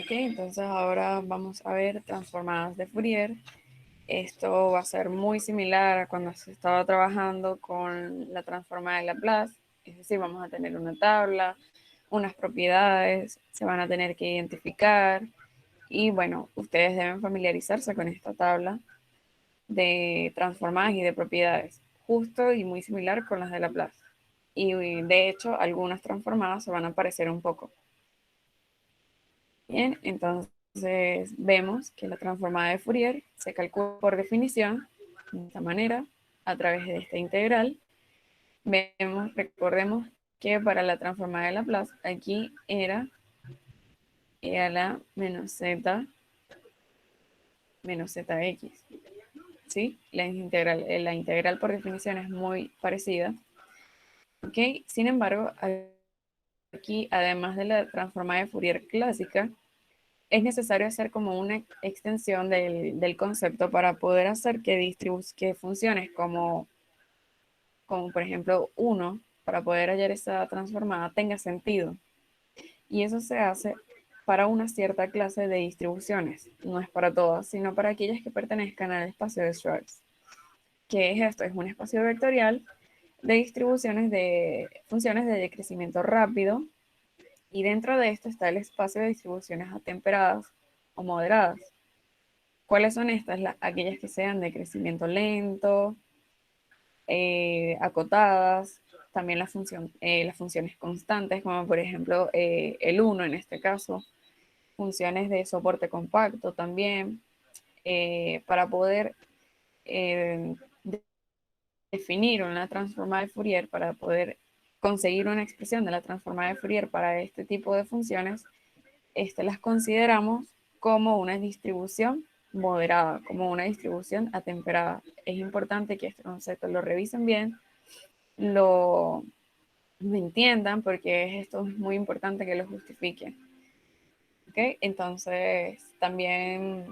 Ok, entonces ahora vamos a ver transformadas de Fourier. Esto va a ser muy similar a cuando se estaba trabajando con la transformada de Laplace. Es decir, vamos a tener una tabla, unas propiedades, se van a tener que identificar y bueno, ustedes deben familiarizarse con esta tabla de transformadas y de propiedades, justo y muy similar con las de Laplace. Y de hecho, algunas transformadas se van a parecer un poco. Bien, entonces vemos que la transformada de Fourier se calcula por definición de esta manera, a través de esta integral. Recordemos que para la transformada de Laplace, aquí era e a la menos zx. ¿Sí? La integral por definición es muy parecida. ¿Ok? Sin embargo, aquí, además de la transformada de Fourier clásica, es necesario hacer como una extensión del concepto para poder hacer que funciones como por ejemplo 1, para poder hallar esa transformada, tenga sentido. Y eso se hace para una cierta clase de distribuciones. No es para todas, sino para aquellas que pertenezcan al espacio de Schwartz. ¿Qué es esto? Es un espacio vectorial de distribuciones de funciones de decrecimiento rápido, y dentro de esto está el espacio de distribuciones atemperadas o moderadas. ¿Cuáles son estas? Aquellas que sean de crecimiento lento, acotadas, también las funciones constantes, como por ejemplo el 1 en este caso, funciones de soporte compacto también, para poder eh, definir una transformada de Fourier, para poder conseguir una expresión de la transformada de Fourier para este tipo de funciones, las consideramos como una distribución moderada, como una distribución atemperada. Es importante que este concepto lo revisen bien, lo entiendan, porque esto es muy importante que lo justifiquen. ¿Okay? Entonces, también,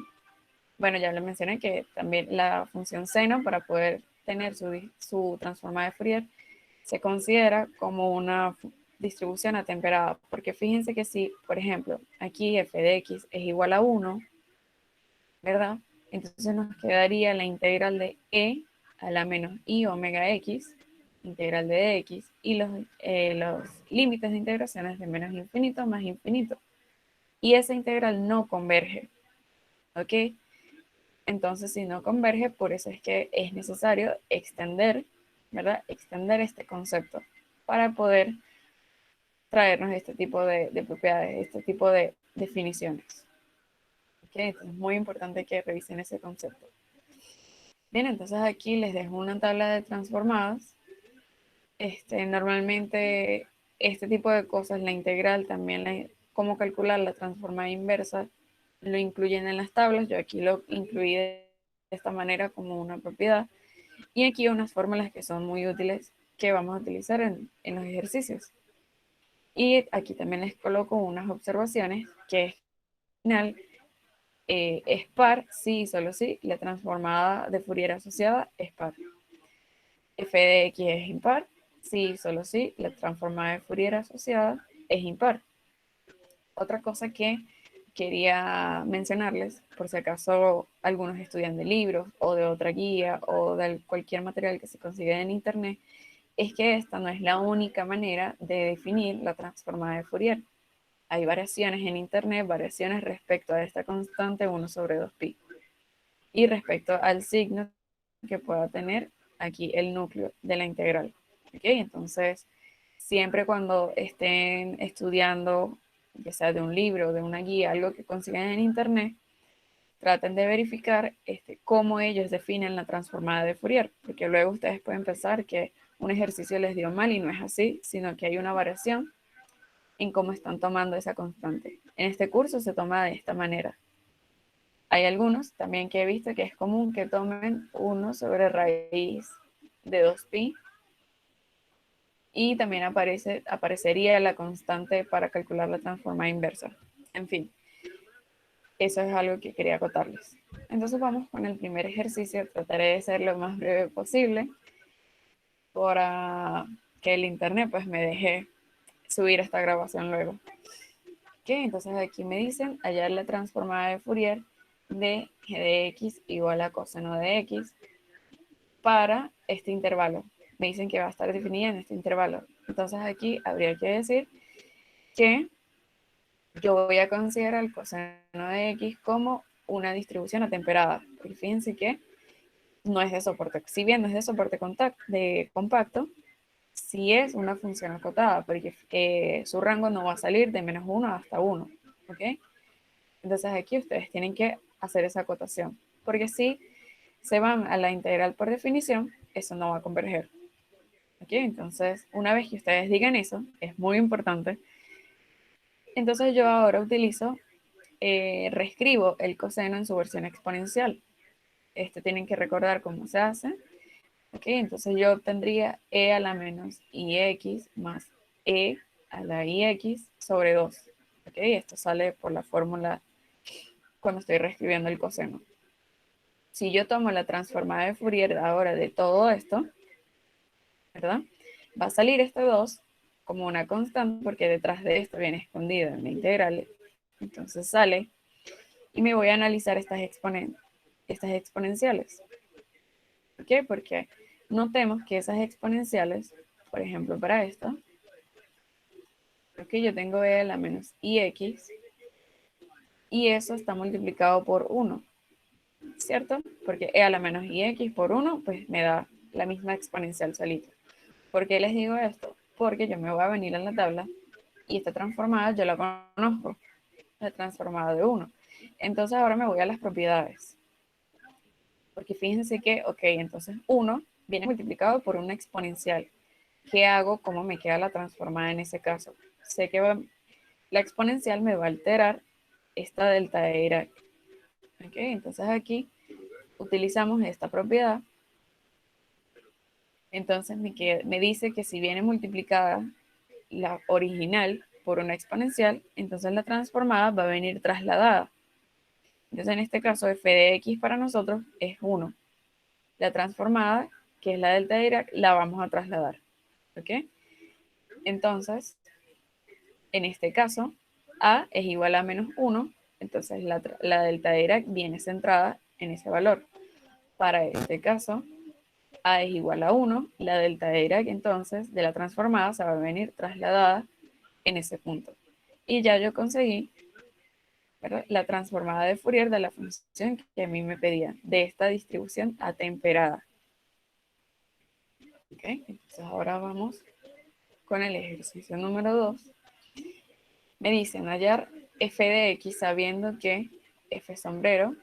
bueno, ya le mencioné que también la función seno, para poder tener su transformada de Fourier, se considera como una distribución atemperada, porque fíjense que si, por ejemplo, aquí f de x es igual a 1, ¿verdad? Entonces nos quedaría la integral de e a la menos i omega x, integral de dx, y los límites de integraciones de menos infinito más infinito. Y esa integral no converge, ¿ok? Entonces, si no converge, por eso es que es necesario extender, ¿verdad? Extender este concepto para poder traernos este tipo de propiedades, este tipo de definiciones. ¿Okay? Entonces, es muy importante que revisen ese concepto. Bien, entonces aquí les dejo una tabla de transformadas. Normalmente este tipo de cosas, la integral, también cómo calcular la transformada inversa, lo incluyen en las tablas. Yo aquí lo incluí de esta manera como una propiedad. Y aquí unas fórmulas que son muy útiles que vamos a utilizar en los ejercicios. Y aquí también les coloco unas observaciones que es final, es par si y solo si la transformada de Fourier asociada es par. F de x es impar si y solo si la transformada de Fourier asociada es impar. Otra cosa que quería mencionarles, por si acaso algunos estudian de libros o de otra guía o de cualquier material que se consiga en internet, es que esta no es la única manera de definir la transformada de Fourier. Hay variaciones en internet, variaciones respecto a esta constante 1 sobre 2pi y respecto al signo que pueda tener aquí el núcleo de la integral. ¿Okay? Entonces, siempre cuando estén estudiando, ya sea de un libro, de una guía, algo que consigan en internet, traten de verificar cómo ellos definen la transformada de Fourier, porque luego ustedes pueden pensar que un ejercicio les dio mal y no es así, sino que hay una variación en cómo están tomando esa constante. En este curso se toma de esta manera. Hay algunos también que he visto que es común que tomen 1 sobre raíz de 2pi, y también aparecería la constante para calcular la transformada inversa. En fin, eso es algo que quería acotarles. Entonces vamos con el primer ejercicio. Trataré de ser lo más breve posible para que el internet pues me deje subir esta grabación luego. ¿Ok? Entonces aquí me dicen hallar la transformada de Fourier de g de x igual a coseno de x para este intervalo. Me dicen que va a estar definida en este intervalo. Entonces aquí habría que decir que yo voy a considerar el coseno de x como una distribución atemperada. Porque fíjense que no es de soporte. Si bien no es de soporte compacto, sí es una función acotada, porque su rango no va a salir de -1 hasta 1. ¿Ok? Entonces aquí ustedes tienen que hacer esa acotación. Porque si se van a la integral por definición, eso no va a converger. ¿Ok? Entonces, una vez que ustedes digan eso, es muy importante. Entonces yo ahora utilizo, reescribo el coseno en su versión exponencial. Tienen que recordar cómo se hace. ¿Ok? Entonces yo obtendría e a la menos ix más e a la ix sobre 2. ¿Ok? Esto sale por la fórmula cuando estoy reescribiendo el coseno. Si yo tomo la transformada de Fourier ahora de todo esto, ¿verdad? Va a salir este 2 como una constante porque detrás de esto viene escondida en la integral. Entonces sale y me voy a analizar estas exponenciales. ¿Por qué? Porque notemos que esas exponenciales, por ejemplo para esto, porque yo tengo e a la menos ix y eso está multiplicado por 1, ¿cierto? Porque e a la menos ix por 1 pues me da la misma exponencial solita. ¿Por qué les digo esto? Porque yo me voy a venir en la tabla y esta transformada yo la conozco, la transformada de 1. Entonces ahora me voy a las propiedades. Porque fíjense que, ok, entonces 1 viene multiplicado por una exponencial. ¿Qué hago? ¿Cómo me queda la transformada en ese caso? Sé que la exponencial me va a alterar esta delta de Dirac. Ok, entonces aquí utilizamos esta propiedad. Entonces me dice que si viene multiplicada la original por una exponencial, entonces la transformada va a venir trasladada. Entonces en este caso f de x para nosotros es 1. La transformada, que es la delta de Dirac, la vamos a trasladar. ¿Ok? Entonces, en este caso, a es igual a menos 1, entonces la delta de Dirac viene centrada en ese valor. Para este caso, a es igual a 1, la delta de Dirac entonces de la transformada se va a venir trasladada en ese punto. Y ya yo conseguí, ¿verdad?, la transformada de Fourier de la función que a mí me pedía, de esta distribución atemperada. ¿Ok? Entonces ahora vamos con el ejercicio número 2. Me dicen hallar f de x sabiendo que f sombrero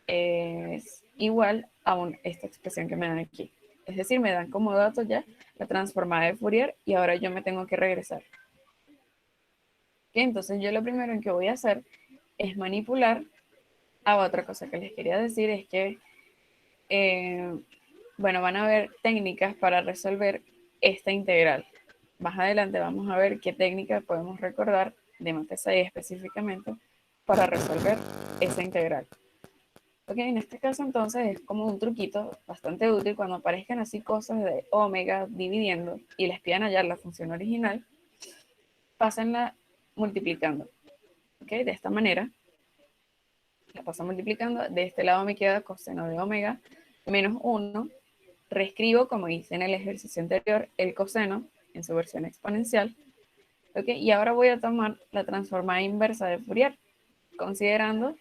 es igual a esta expresión que me dan aquí. Es decir, me dan como dato ya la transformada de Fourier y ahora yo me tengo que regresar. ¿Okay? Entonces yo lo primero en que voy a hacer es manipular. Otra cosa que les quería decir es que, bueno, van a haber técnicas para resolver esta integral. Más adelante vamos a ver qué técnica podemos recordar de Mate 6 específicamente para resolver esa integral. Ok, en este caso entonces es como un truquito bastante útil cuando aparezcan así cosas de omega dividiendo y les pidan hallar la función original, pásenla multiplicando. Ok, de esta manera la paso multiplicando, de este lado me queda coseno de omega menos 1, reescribo como hice en el ejercicio anterior el coseno en su versión exponencial. Ok, y ahora voy a tomar la transformada inversa de Fourier, considerando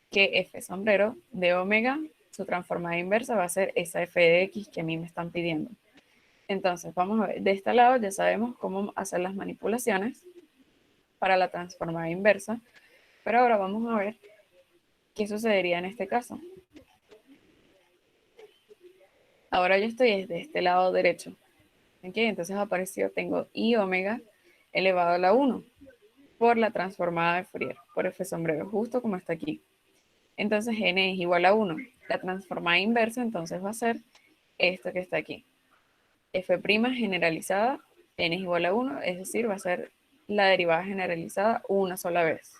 que f sombrero de omega, su transformada inversa va a ser esa f de x que a mí me están pidiendo. Entonces, vamos a ver, de este lado ya sabemos cómo hacer las manipulaciones para la transformada inversa, pero ahora vamos a ver qué sucedería en este caso. Ahora yo estoy desde este lado derecho. ¿Ok? Entonces apareció, tengo i omega elevado a la 1 por la transformada de Fourier, por f sombrero, justo como está aquí. Entonces n es igual a 1. La transformada inversa entonces va a ser esto que está aquí. F' generalizada, n es igual a 1, es decir, va a ser la derivada generalizada una sola vez.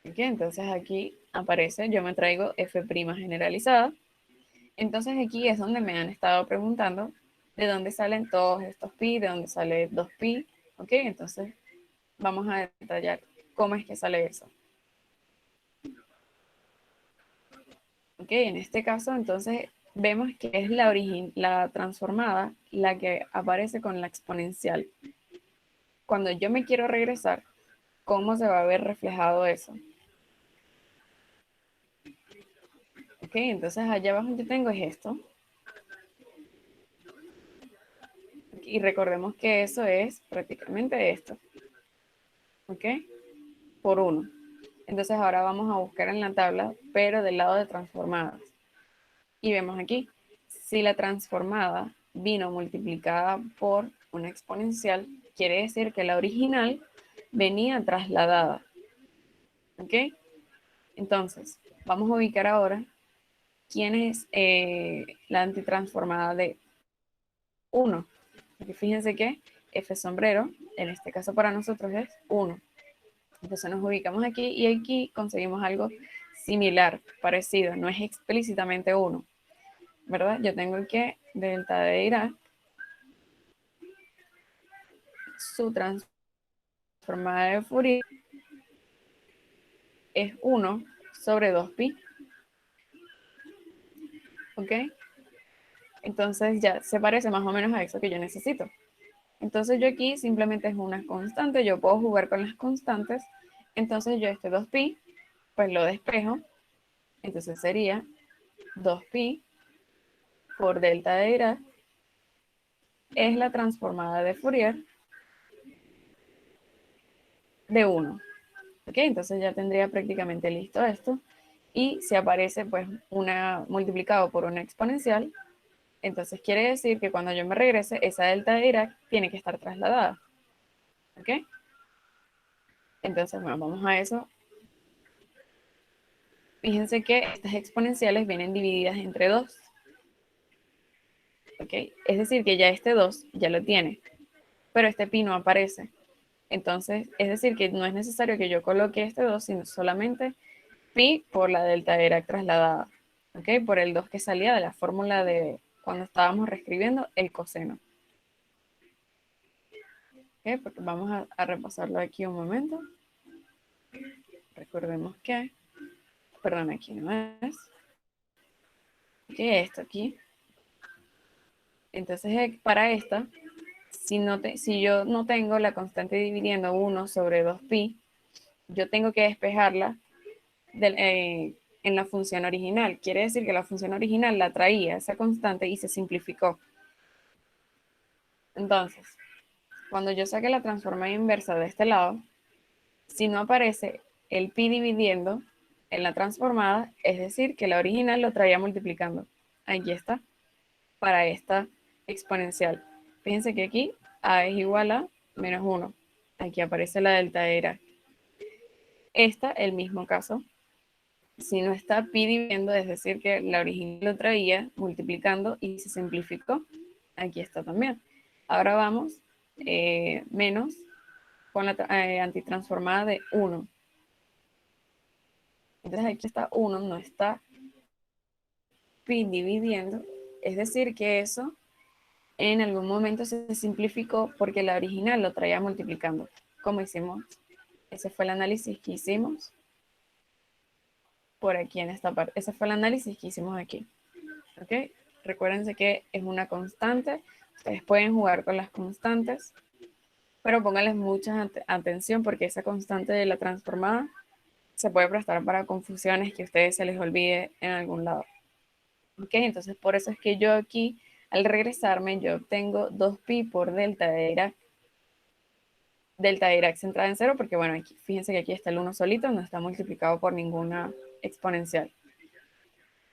¿Ok? Entonces aquí aparece, yo me traigo f' generalizada. Entonces aquí es donde me han estado preguntando de dónde salen todos estos pi, de dónde sale 2pi, ¿Ok? Entonces vamos a detallar cómo es que sale eso. ¿Ok? En este caso, entonces, vemos que es la transformada la que aparece con la exponencial. Cuando yo me quiero regresar, ¿cómo se va a ver reflejado eso? ¿Ok? Entonces, allá abajo yo tengo es esto. Y recordemos que eso es prácticamente esto. ¿Ok? Por 1. Entonces, ahora vamos a buscar en la tabla, pero del lado de transformadas. Y vemos aquí, si la transformada vino multiplicada por una exponencial, quiere decir que la original venía trasladada. ¿Ok? Entonces, vamos a ubicar ahora quién es la antitransformada de 1. Porque fíjense que F sombrero, en este caso para nosotros es 1. Entonces nos ubicamos aquí y aquí conseguimos algo similar, parecido, no es explícitamente 1. ¿Verdad? Yo tengo que delta de Dirac, su transformada de Fourier es 1 sobre 2pi. ¿Ok? Entonces ya se parece más o menos a eso que yo necesito. Entonces yo aquí simplemente es una constante, yo puedo jugar con las constantes. Entonces yo este 2pi, pues lo despejo. Entonces sería 2pi por delta de Dirac es la transformada de Fourier de 1. ¿Ok? Entonces ya tendría prácticamente listo esto. Y si aparece pues una multiplicado por una exponencial, entonces quiere decir que cuando yo me regrese, esa delta de Dirac tiene que estar trasladada. ¿Ok? Entonces, bueno, vamos a eso. Fíjense que estas exponenciales vienen divididas entre 2. ¿Ok? Es decir, que ya este 2 ya lo tiene, pero este pi no aparece. Entonces, es decir, que no es necesario que yo coloque este 2, sino solamente pi por la delta de Dirac trasladada. ¿Ok? Por el 2 que salía de la fórmula de cuando estábamos reescribiendo el coseno. ¿Ok? Porque vamos a repasarlo aquí un momento. Recordemos que, perdón, aquí no es. Que esto aquí. Entonces, para esta, si yo no tengo la constante dividiendo 1 sobre 2pi, yo tengo que despejarla en la función original. Quiere decir que la función original la traía esa constante y se simplificó. Entonces, cuando yo saque la transformada inversa de este lado, si no aparece el pi dividiendo en la transformada, es decir, que la original lo traía multiplicando. Aquí está, para esta exponencial. Fíjense que aquí a es igual a menos 1. Aquí aparece la delta de Dirac. Esta, el mismo caso. Si no está pi dividiendo, es decir, que la original lo traía multiplicando y se simplificó. Aquí está también. Ahora vamos menos con la antitransformada de 1. Entonces aquí está 1, no está pi dividiendo. Es decir, que eso en algún momento se simplificó porque la original lo traía multiplicando. Como hicimos, ese fue el análisis que hicimos por aquí en esta parte. Ese fue el análisis que hicimos aquí. ¿Ok? Recuérdense que es una constante. Ustedes pueden jugar con las constantes, pero pónganles mucha atención porque esa constante de la transformada se puede prestar para confusiones que a ustedes se les olvide en algún lado. ¿Ok? Entonces, por eso es que yo aquí, al regresarme, yo obtengo 2pi por delta de Dirac. Delta de Dirac centrada en 0, porque bueno, aquí, fíjense que aquí está el 1 solito, no está multiplicado por ninguna exponencial.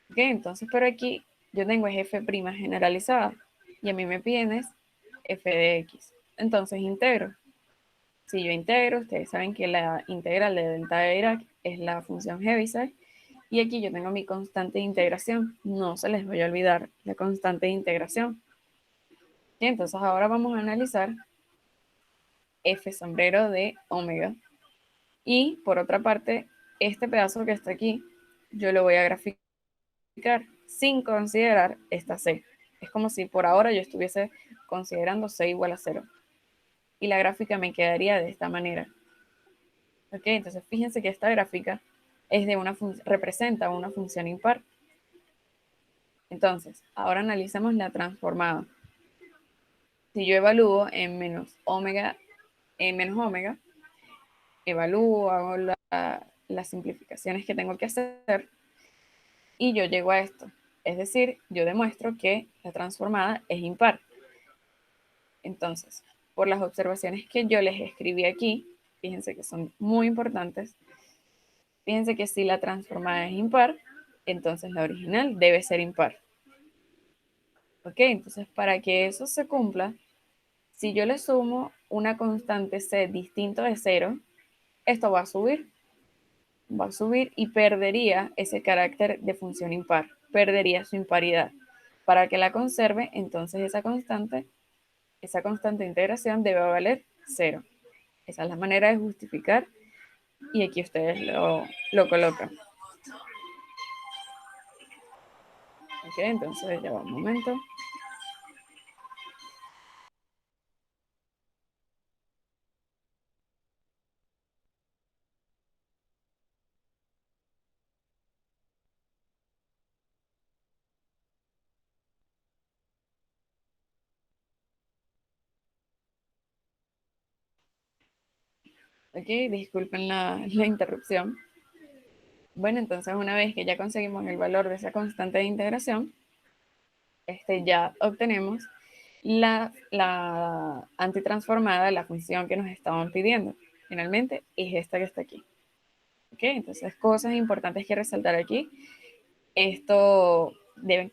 ¿Ok? Entonces, pero aquí yo tengo es f' generalizada y a mí me piden es f de x. Entonces integro. Si yo integro, ustedes saben que la integral de delta de Dirac es la función Heaviside. Y aquí yo tengo mi constante de integración. No se les vaya a olvidar la constante de integración. Y entonces ahora vamos a analizar f sombrero de omega. Y por otra parte, este pedazo que está aquí, yo lo voy a graficar sin considerar esta c. Es como si por ahora yo estuviese considerando c igual a 0. y la gráfica me quedaría de esta manera. ¿Ok? Entonces fíjense que esta gráfica es de representa una función impar. Entonces, ahora analizamos la transformada. Si yo evalúo en menos omega, evalúo, hago las simplificaciones que tengo que hacer y yo llego a esto. Es decir, yo demuestro que la transformada es impar. Entonces, por las observaciones que yo les escribí aquí, fíjense que son muy importantes, fíjense que si la transformada es impar, entonces la original debe ser impar. ¿Ok? Entonces, para que eso se cumpla, si yo le sumo una constante c distinto de 0, esto va a subir y perdería ese carácter de función impar, perdería su imparidad. Para que la conserve, entonces esa constante de integración debe valer 0. Esa es la manera de justificar y aquí ustedes lo colocan. Ok, entonces ya va un momento. Ok, disculpen la interrupción. Bueno, entonces una vez que ya conseguimos el valor de esa constante de integración, ya obtenemos la antitransformada, la función que nos estaban pidiendo. Finalmente, es esta que está aquí. ¿Ok? Entonces, cosas importantes que resaltar aquí. Esto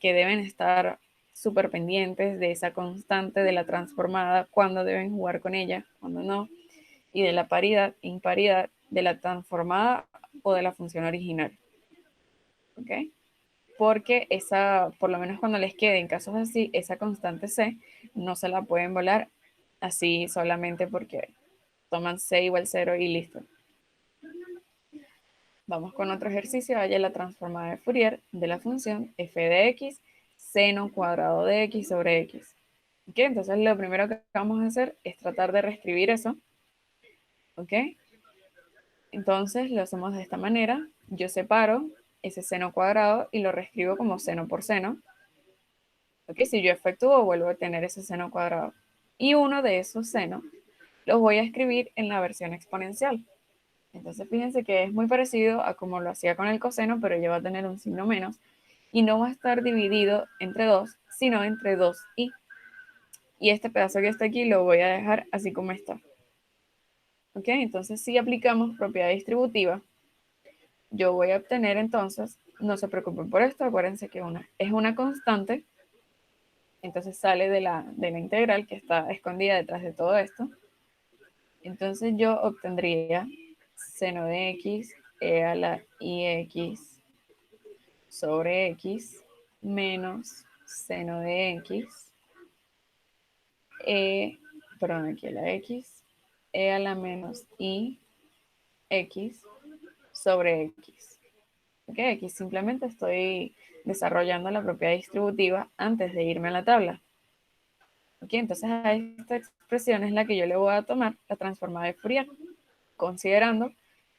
que deben estar súper pendientes de esa constante de la transformada, cuándo deben jugar con ella, cuándo no, y de la paridad e imparidad de la transformada o de la función original. ¿Ok? Porque esa, por lo menos cuando les quede en casos así, esa constante C no se la pueden volar así solamente porque toman C igual 0 y listo. Vamos con otro ejercicio, haya la transformada de Fourier de la función f de x seno cuadrado de x sobre x. ¿Ok? Entonces lo primero que vamos a hacer es tratar de reescribir eso. ¿Ok? Entonces lo hacemos de esta manera. Yo separo ese seno cuadrado y lo reescribo como seno por seno. ¿Ok? Si yo efectúo, vuelvo a tener ese seno cuadrado. Y uno de esos senos los voy a escribir en la versión exponencial. Entonces fíjense que es muy parecido a como lo hacía con el coseno, pero ya va a tener un signo menos. Y no va a estar dividido entre 2, sino entre 2i. Y este pedazo que está aquí lo voy a dejar así como está. ¿Ok? Entonces si aplicamos propiedad distributiva, yo voy a obtener entonces, no se preocupen por esto, acuérdense que es una constante, entonces sale de la integral que está escondida detrás de todo esto. Entonces yo obtendría seno de x e a la ix sobre x menos seno de x, perdón, aquí la x, e a la menos i x sobre x. Ok, aquí simplemente estoy desarrollando la propiedad distributiva antes de irme a la tabla. Ok, entonces a esta expresión es la que yo le voy a tomar la transformada de Fourier, considerando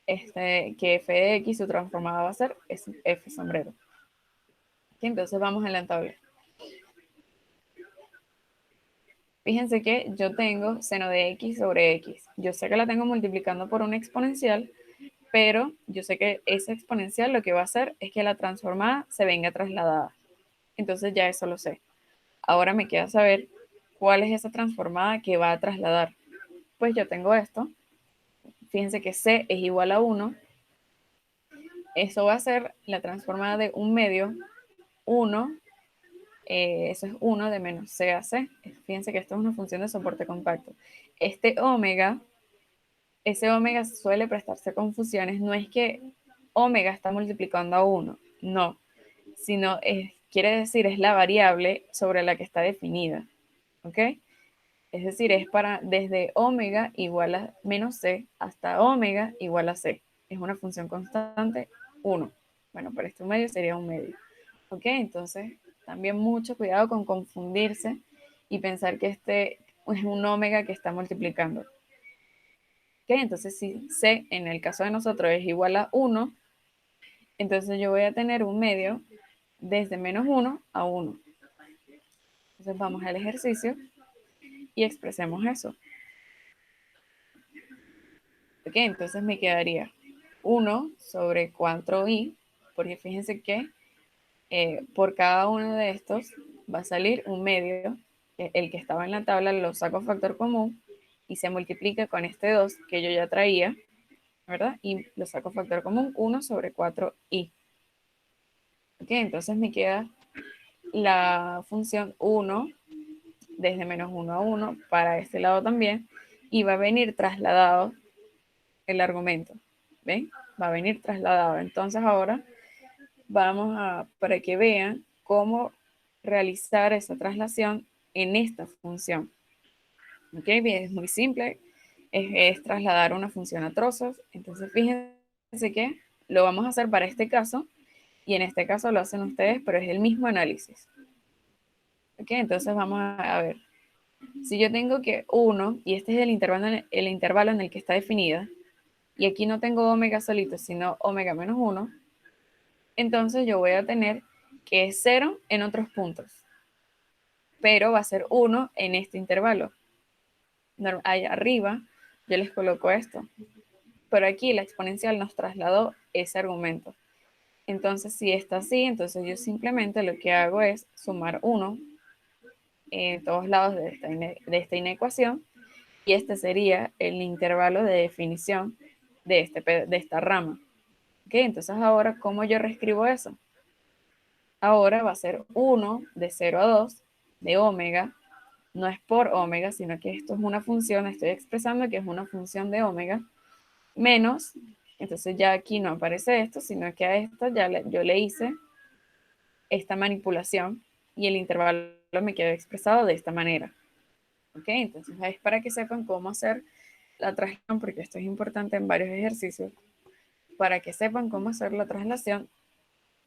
que f de x su transformada va a ser f sombrero. Ok, entonces vamos a la tabla. Fíjense que yo tengo seno de x sobre x. Yo sé que la tengo multiplicando por una exponencial, pero yo sé que esa exponencial lo que va a hacer es que la transformada se venga trasladada. Entonces ya eso lo sé. Ahora me queda saber cuál es esa transformada que va a trasladar. Pues yo tengo esto. Fíjense que c es igual a 1. Eso va a ser la transformada de un medio, 1. Eso es 1 de menos c a c. Fíjense que esto es una función de soporte compacto. Este omega, ese omega suele prestarse confusiones. No es que omega está multiplicando a 1, no, sino quiere decir es la variable sobre la que está definida. ¿Ok? Es decir, es para desde omega igual a menos c hasta omega igual a c. Es una función constante 1. Bueno, para este medio sería un medio. ¿Ok? Entonces, también mucho cuidado con confundirse y pensar que es un omega que está multiplicando. ¿Ok? Entonces, si C en el caso de nosotros es igual a 1, entonces yo voy a tener un medio desde menos 1 a 1. Entonces vamos al ejercicio y expresemos eso. Ok, entonces me quedaría 1 sobre 4i, porque fíjense que por cada uno de estos va a salir un medio, el que estaba en la tabla lo saco factor común y se multiplica con este 2 que yo ya traía, ¿verdad? Y lo saco factor común 1 sobre 4i. Ok, entonces me queda la función 1 desde menos 1 a 1 para este lado también y va a venir trasladado el argumento. ¿Ven? Va a venir trasladado. Entonces ahora vamos a, para que vean cómo realizar esa traslación en esta función. ¿Ok? Bien, es muy simple. Es trasladar una función a trozos. Entonces fíjense que lo vamos a hacer para este caso y en este caso lo hacen ustedes, pero es el mismo análisis. ¿Ok? Entonces vamos a ver. Si yo tengo que 1, y este es el intervalo en el que está definida, y aquí no tengo omega solito, sino omega menos 1, entonces yo voy a tener que es 0 en otros puntos, pero va a ser 1 en este intervalo. Ahí arriba yo les coloco esto, pero aquí la exponencial nos trasladó ese argumento. Entonces, si está así, entonces yo simplemente lo que hago es sumar 1 en todos lados de esta inecuación, y este sería el intervalo de definición de esta rama. ¿Ok? Entonces ahora, ¿cómo yo reescribo eso? Ahora va a ser 1 de 0 a 2 de omega, no es por omega, sino que esto es una función, estoy expresando que es una función de omega, menos, entonces ya aquí no aparece esto, sino que a esta yo le hice esta manipulación y el intervalo me quedó expresado de esta manera. ¿Ok? Entonces es para que sepan cómo hacer la traslación, porque esto es importante en varios ejercicios, para que sepan cómo hacer la traslación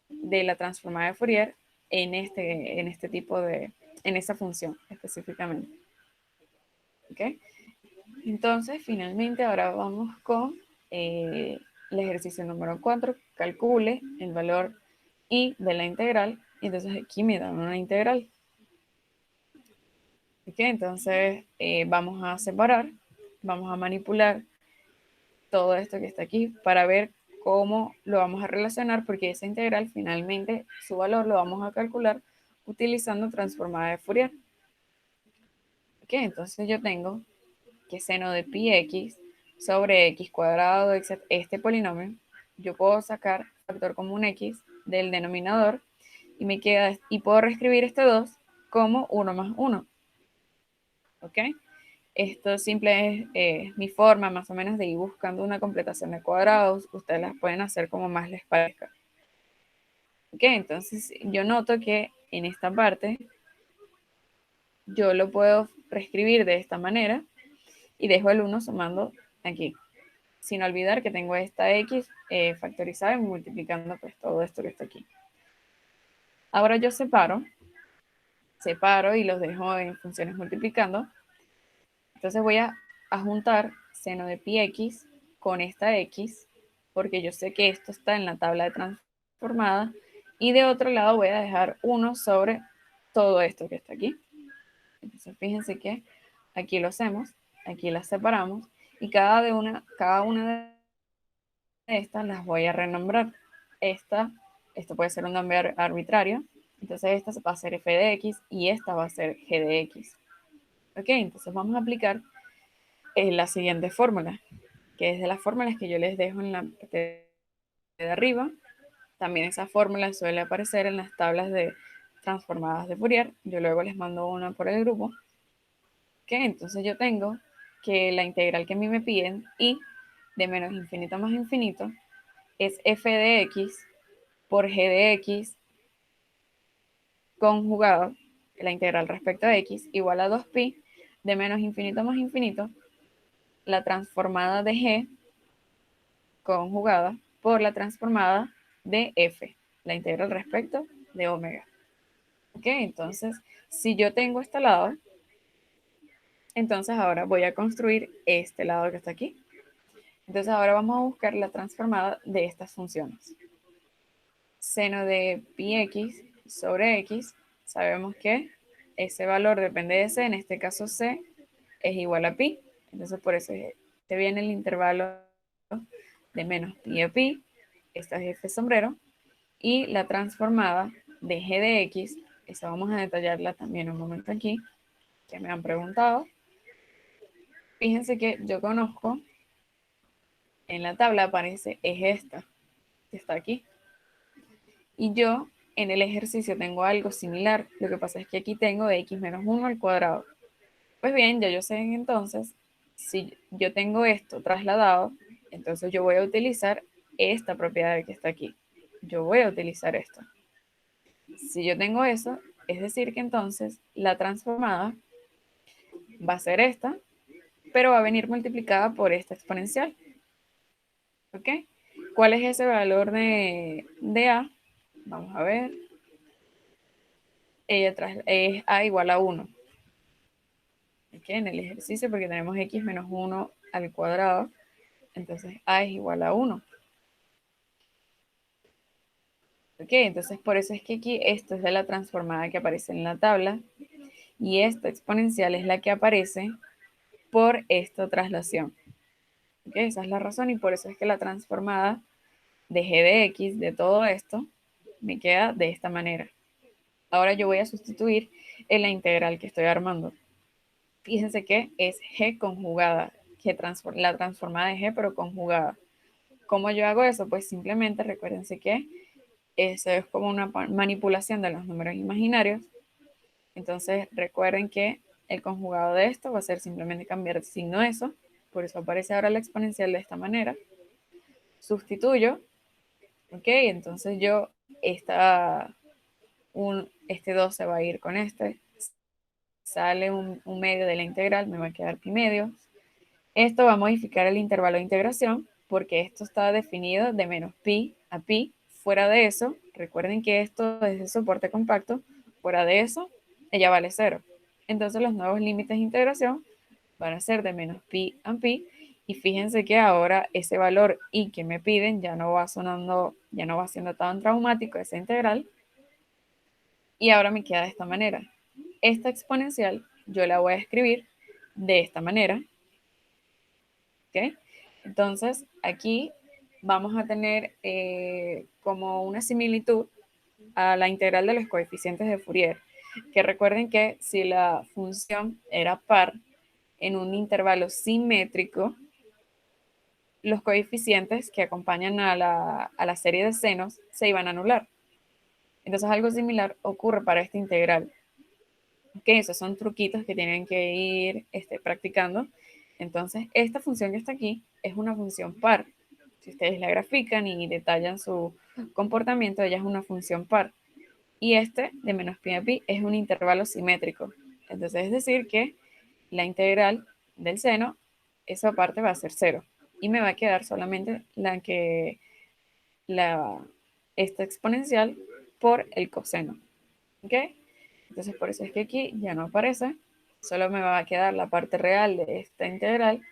de la transformada de Fourier en este tipo en esa función específicamente. ¿Ok? Entonces, finalmente, ahora vamos con el ejercicio número 4. Calcule el valor I de la integral. Entonces, aquí me dan una integral. ¿Ok? Entonces, vamos a separar, vamos a manipular todo esto que está aquí para ver cómo lo vamos a relacionar, porque esa integral finalmente su valor lo vamos a calcular utilizando transformada de Fourier. ¿Ok? Entonces yo tengo que seno de pi x sobre x cuadrado, este polinomio, yo puedo sacar factor común x del denominador y me queda, y puedo reescribir este 2 como 1 más 1. ¿Ok? Esto simple es mi forma más o menos de ir buscando una completación de cuadrados. Ustedes las pueden hacer como más les parezca. Ok, entonces yo noto que en esta parte yo lo puedo reescribir de esta manera y dejo el 1 sumando aquí. Sin olvidar que tengo esta x factorizada y multiplicando pues todo esto que está aquí. Ahora yo separo y los dejo en funciones multiplicando. Entonces voy a juntar seno de pi x con esta x, porque yo sé que esto está en la tabla de transformada, y de otro lado voy a dejar 1 sobre todo esto que está aquí. Entonces fíjense que aquí lo hacemos, aquí las separamos, y cada una de estas las voy a renombrar. Esto puede ser un nombre arbitrario, entonces esta va a ser f de x y esta va a ser g de x. Ok, entonces vamos a aplicar la siguiente fórmula, que es de las fórmulas que yo les dejo en la parte de arriba. También esa fórmula suele aparecer en las tablas de transformadas de Fourier. Yo luego les mando una por el grupo. Ok, entonces yo tengo que la integral que a mí me piden, y de menos infinito más infinito, es f de x por g de x conjugado, la integral respecto a x, igual a 2pi de menos infinito más infinito, la transformada de g conjugada por la transformada de f, la integral respecto de omega. ¿Ok? Entonces, si yo tengo este lado, Entonces ahora voy a construir este lado que está aquí. Entonces ahora vamos a buscar la transformada de estas funciones. Seno de pi x sobre x, sabemos que ese valor depende de c, en este caso c es igual a pi, entonces por eso te viene el intervalo de menos pi a pi, esta es f sombrero, y la transformada de g de x, esa vamos a detallarla también un momento aquí, que me han preguntado. Fíjense que yo conozco, en la tabla aparece, es esta, que está aquí. Y yo en el ejercicio tengo algo similar. Lo que pasa es que aquí tengo x menos 1 al cuadrado. Pues bien, ya yo sé entonces, si yo tengo esto trasladado, entonces yo voy a utilizar esta propiedad que está aquí. Yo voy a utilizar esto. Si yo tengo eso, es decir que entonces la transformada va a ser esta, pero va a venir multiplicada por esta exponencial. ¿Ok? ¿Cuál es ese valor de a? Vamos a ver. Es a igual a 1. ¿Ok? En el ejercicio, porque tenemos x menos 1 al cuadrado, entonces a es igual a 1. ¿Ok? Entonces por eso es que aquí esto es de la transformada que aparece en la tabla y esta exponencial es la que aparece por esta traslación. ¿Ok? Esa es la razón y por eso es que la transformada de g de x de todo esto me queda de esta manera. Ahora yo voy a sustituir en la integral que estoy armando. Fíjense que es g conjugada, la transformada de g pero conjugada. ¿Cómo yo hago eso? Pues simplemente recuérdense que eso es como una manipulación de los números imaginarios. Entonces recuerden que el conjugado de esto va a ser simplemente cambiar de signo eso. Por eso aparece ahora la exponencial de esta manera. Sustituyo. Ok, entonces yo este 2 se va a ir con este. Sale un medio de la integral, me va a quedar pi medio. Esto va a modificar el intervalo de integración porque esto está definido de menos pi a pi. Fuera de eso, recuerden que esto es de soporte compacto. Fuera de eso, ella vale 0. Entonces los nuevos límites de integración van a ser de menos pi a pi. Y fíjense que ahora ese valor i que me piden ya no va sonando, ya no va siendo tan traumático esa integral. Y ahora me queda de esta manera. Esta exponencial yo la voy a escribir de esta manera. ¿Ok? Entonces, aquí vamos a tener como una similitud a la integral de los coeficientes de Fourier, que recuerden que si la función era par en un intervalo simétrico, los coeficientes que acompañan a la serie de senos se iban a anular. Entonces, algo similar ocurre para esta integral. Que esos son truquitos que tienen que ir practicando. Entonces, esta función que está aquí es una función par. Si ustedes la grafican y detallan su comportamiento, ella es una función par. Y este de menos pi a pi es un intervalo simétrico. Entonces, es decir que la integral del seno, esa parte va a ser 0. Y me va a quedar solamente esta exponencial por el coseno. ¿Ok? Entonces por eso es que aquí ya no aparece, solo me va a quedar la parte real de esta integral.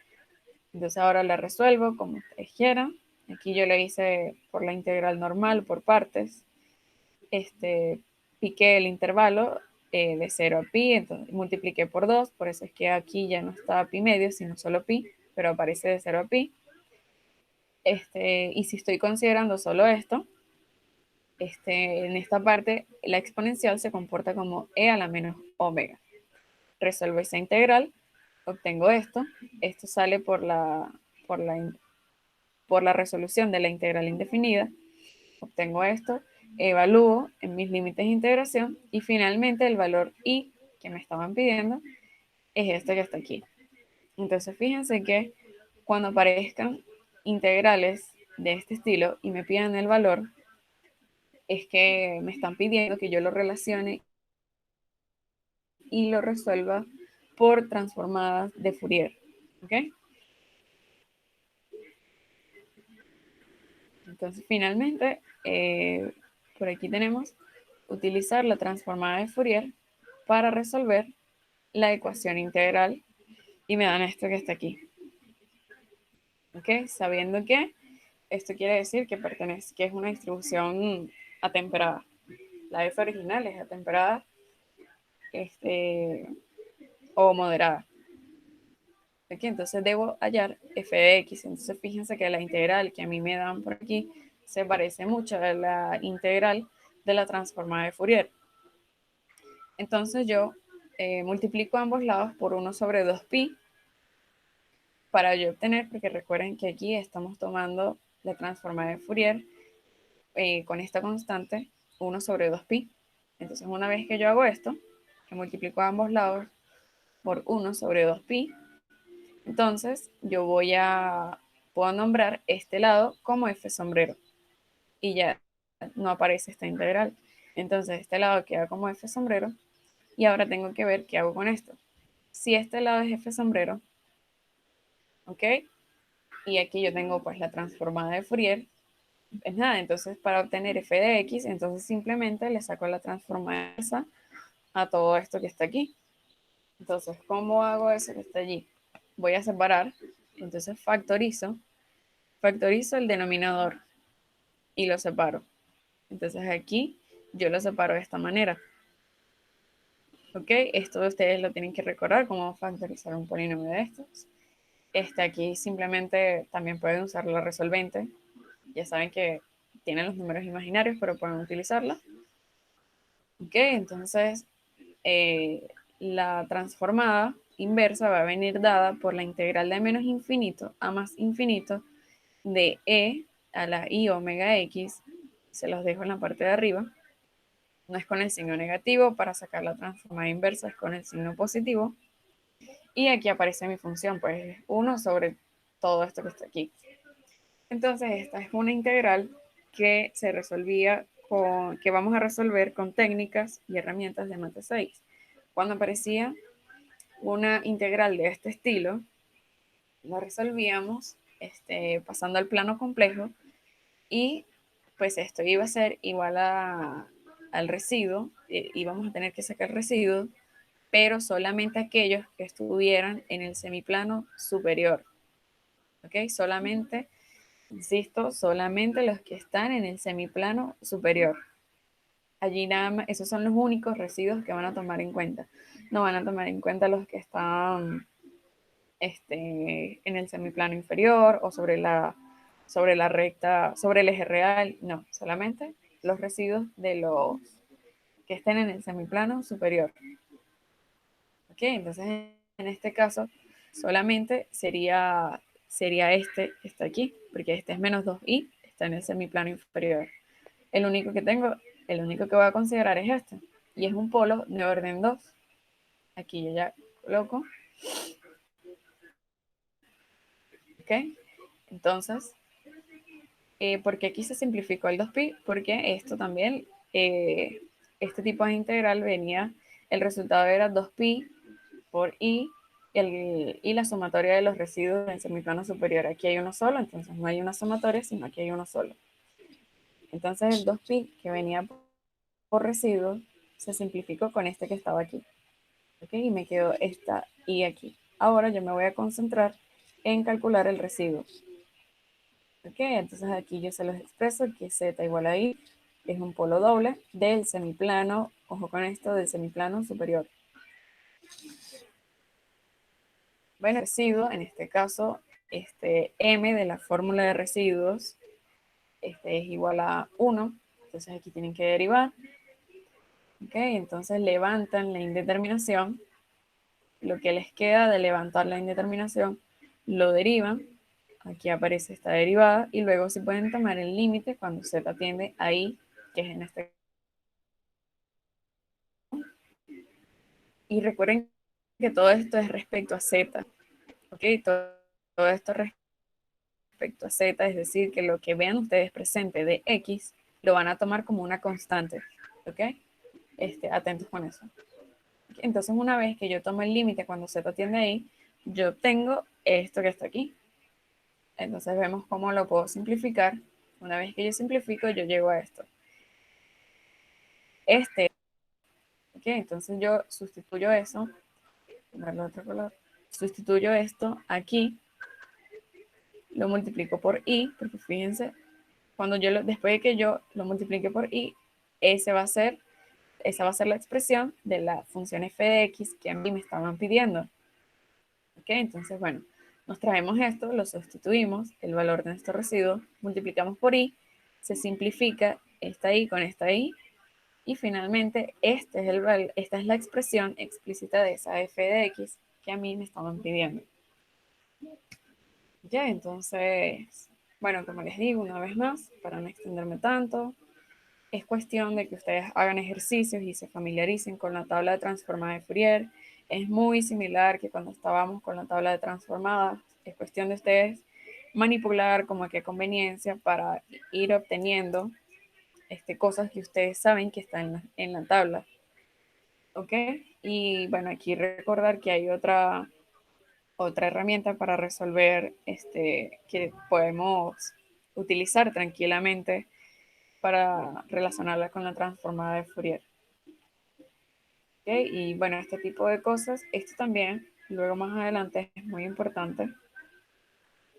Entonces ahora la resuelvo como ustedes quieran. Aquí yo le hice por la integral normal, por partes. Piqué el intervalo de 0 a pi, entonces multipliqué por 2, por eso es que aquí ya no está pi medio, sino solo pi, pero aparece de 0 a pi. Y si estoy considerando solo esto, en esta parte la exponencial se comporta como e a la menos omega. Resuelvo esa integral, obtengo esto. Esto sale por la resolución de la integral indefinida. Obtengo esto, evalúo en mis límites de integración y finalmente el valor i que me estaban pidiendo es este que está aquí. Entonces fíjense que cuando aparezcan integrales de este estilo y me pidan el valor, es que me están pidiendo que yo lo relacione y lo resuelva por transformadas de Fourier. ¿Ok? Entonces, finalmente, por aquí tenemos utilizar la transformada de Fourier para resolver la ecuación integral y me dan esto que está aquí. ¿Ok? Sabiendo que esto quiere decir que pertenece, que es una distribución atemperada. La f original es atemperada o moderada. ¿Ok? Entonces debo hallar f de x. Entonces fíjense que la integral que a mí me dan por aquí se parece mucho a la integral de la transformada de Fourier. Entonces yo multiplico ambos lados por 1 sobre 2pi para yo obtener, porque recuerden que aquí estamos tomando la transformada de Fourier con esta constante 1 sobre 2pi. Entonces una vez que yo hago esto, que multiplico ambos lados por 1 sobre 2pi, entonces yo puedo nombrar este lado como f sombrero y ya no aparece esta integral. Entonces este lado queda como f sombrero y ahora tengo que ver qué hago con esto. Si este lado es f sombrero, ¿ok? Y aquí yo tengo pues la transformada de Fourier, es nada, entonces para obtener f de x, entonces simplemente le saco la transformada a todo esto que está aquí. Entonces, ¿cómo hago eso que está allí? Voy a separar, entonces factorizo el denominador y lo separo. Entonces aquí yo lo separo de esta manera. ¿Ok? Esto ustedes lo tienen que recordar, cómo factorizar un polinomio de estos. Aquí simplemente también pueden usar la resolvente. Ya saben que tienen los números imaginarios, pero pueden utilizarla. ¿Ok? Entonces, la transformada inversa va a venir dada por la integral de menos infinito a más infinito de e a la i omega x. Se los dejo en la parte de arriba. No es con el signo negativo, para sacar la transformada inversa es con el signo positivo. Y aquí aparece mi función, pues 1 sobre todo esto que está aquí. Entonces esta es una integral que se resolvía que vamos a resolver con técnicas y herramientas de Mate 6. Cuando aparecía una integral de este estilo, la resolvíamos pasando al plano complejo y pues esto iba a ser igual al residuo, íbamos a tener que sacar residuo, pero solamente aquellos que estuvieran en el semiplano superior. ¿Ok? Solamente, insisto, solamente los que están en el semiplano superior. Allí nada más, esos son los únicos residuos que van a tomar en cuenta. No van a tomar en cuenta los que están en el semiplano inferior o sobre la recta, sobre el eje real. No, solamente los residuos de los que estén en el semiplano superior. ¿Ok? Entonces, en este caso, solamente sería este que está aquí, porque este es menos 2i, está en el semiplano inferior. El único que tengo, el único que voy a considerar es este, y es un polo de orden 2. Aquí yo ya coloco. ¿Ok? Entonces, porque aquí se simplificó el 2pi, porque esto también, este tipo de integral venía, el resultado era 2pi por i y la sumatoria de los residuos en semiplano superior. Aquí hay uno solo, entonces no hay una sumatoria, sino aquí hay uno solo. Entonces el 2pi que venía por residuo se simplificó con este que estaba aquí. ¿Ok? Y me quedó esta i aquí. Ahora yo me voy a concentrar en calcular el residuo. ¿Ok? Entonces aquí yo se los expreso que z igual a i es un polo doble del semiplano, ojo con esto, del semiplano superior. Bueno, residuo, en este caso, m de la fórmula de residuos es igual a 1, entonces aquí tienen que derivar. ¿Ok? Entonces levantan la indeterminación, lo que les queda de levantar la indeterminación, lo derivan, aquí aparece esta derivada, y luego se pueden tomar el límite cuando z tiende a i, que es en este. Y recuerden que todo esto es respecto a z, ¿ok? Todo esto respecto a z, es decir, que lo que vean ustedes presente de x, lo van a tomar como una constante, ¿ok? Atentos con eso. Entonces, una vez que yo tomo el límite cuando z tiende a i, yo obtengo esto que está aquí. Entonces vemos cómo lo puedo simplificar. Una vez que yo simplifico, yo llego a esto. ¿Ok? Entonces yo sustituyo eso, darle otro color. sustituyo esto aquí, lo multiplico por i, porque fíjense, después de que yo lo multiplique por i, ese va a ser, esa va a ser la expresión de la función f de x que a mí me estaban pidiendo. ¿Ok? Entonces, bueno, nos traemos esto, lo sustituimos, el valor de nuestro residuo, multiplicamos por i, se simplifica esta i con esta i, y finalmente esta es la expresión explícita de esa f de x que a mí me estaban pidiendo. Ya, entonces, bueno, como les digo una vez más, para no extenderme tanto, es cuestión de que ustedes hagan ejercicios y se familiaricen con la tabla de transformada de Fourier. Es muy similar que cuando estábamos con la tabla de transformada. Es cuestión de ustedes manipular como a qué conveniencia para ir obteniendo cosas que ustedes saben que están en la tabla. ¿Ok? Y bueno, aquí recordar que hay otra herramienta para resolver que podemos utilizar tranquilamente para relacionarla con la transformada de Fourier. ¿Okay? Y bueno, este tipo de cosas, esto también, luego más adelante es muy importante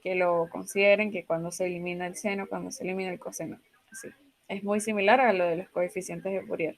que lo consideren, que cuando se elimina el seno, cuando se elimina el coseno. Así. Es muy similar a lo de los coeficientes de Fourier.